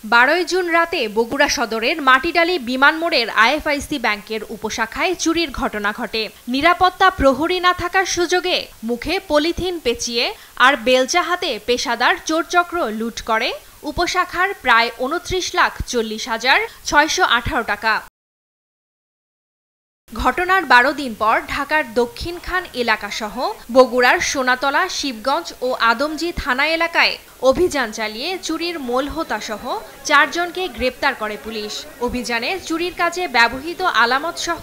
12 June রাতে বগুড়া সদরের মাটিডালি বিমান মোড়ের আইএফআইসি ব্যাংকের উপশাখায় চুরির ঘটনা ঘটে। নিরাপত্তা প্রহরী না থাকার সুযোগে মুখে পলিথিন পেঁচিয়ে আর বেলচা হাতে পেশাদার চোরচক্র লুট করে উপশাখার প্রায় 29,40,618 টাকা। ঘটনার 12 দিন পর ঢাকার দক্ষিণখান এলাকাসহ বগুড়ার সোনাতলা, শিবগঞ্জ ও আদমজী থানা এলাকায় অভিযান চালিয়ে চুরির মূল হোতাসহ 4 জনকে গ্রেপ্তার করে পুলিশ। অভিযানে চুরির কাজে ব্যবহৃত আলামতসহ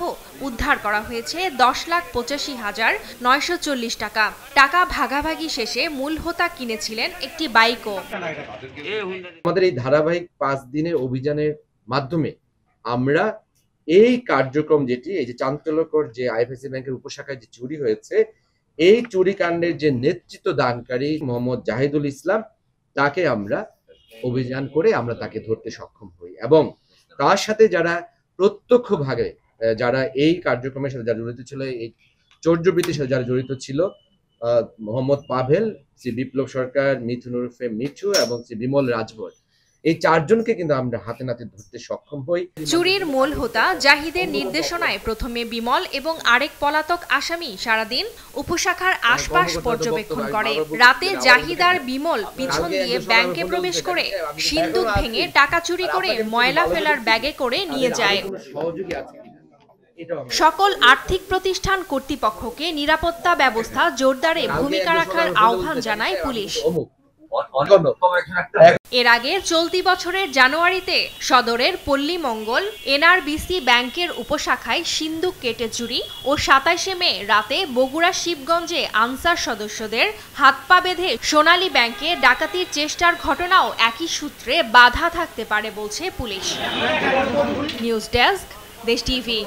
উদ্ধার করা হয়েছে 10,85,940 টাকা। টাকা ভাগাভাগি শেষে মূল হোতা কিনেছিলেন একটি বাইকও। আমাদের এই ধারাবাহিক 5 দিনের অভিযানের মাধ্যমে আমরা এই কার্যক্রম যেটি এই যে চাঞ্চল্যকর যে আইএফআইসি ব্যাংকের উপশাখায় যে চুরি হয়েছে, এই চুরি কাণ্ডের যে নেতৃত্ব দানকারী মোহাম্মদ জাহিদুল ইসলাম, তাকে আমরা অভিযান করে আমরা তাকে ধরতে সক্ষম হই এবং তার সাথে যারা প্রত্যক্ষভাবে যারা এই কার্যক্রমের সাথে যারা জড়িত ছিল, এই চৌর্যবৃত্তির সাথে যারা জড়িত ছিল, মোহাম্মদ পাভেল, শ্রী বিপ্লব সরকার, মিথুন ওরফে মিঠু এবং শ্রী বিমল রাজভর, এই 4 জনকে কিন্তু আমরা হাতে নাতে ধরতে সক্ষম হই। চুরির মূল হোতা জাহিদের নির্দেশনায় প্রথমে বিমল এবং আরেক পলাতক আসামি সারাদিন উপশাখার আশপাশ পর্যবেক্ষণ করে। রাতে জাহিদ আর বিমল পিছন দিয়ে ব্যাংকে প্রবেশ করে সিন্দুক ভেঙে টাকা চুরি করে ময়লা ফেলার ব্যাগে করে নিয়ে যায়। সকল আর্থিক প্রতিষ্ঠান কর্তৃপক্ষকে নিরাপত্তা ব্যবস্থা জোরদারে ভূমিকা রাখার আহ্বান জানায় পুলিশ। এর আগে চলতি বছরের জানুয়ারিতে সদরের পল্লীমঙ্গল এনআরবিসি ব্যাংকের উপশাখায় সিন্দুক কেটে চুরি ও 27 মে রাতে বগুড়া শিবগঞ্জে আনসার সদস্যদের হাত পা বেঁধে সোনালী ব্যাংকে ডাকাতির চেষ্টার ঘটনাও একই সূত্রে বাধা থাকতে পারে বলছে পুলিশ। নিউজ ডেস্ক, দেশ টিভি।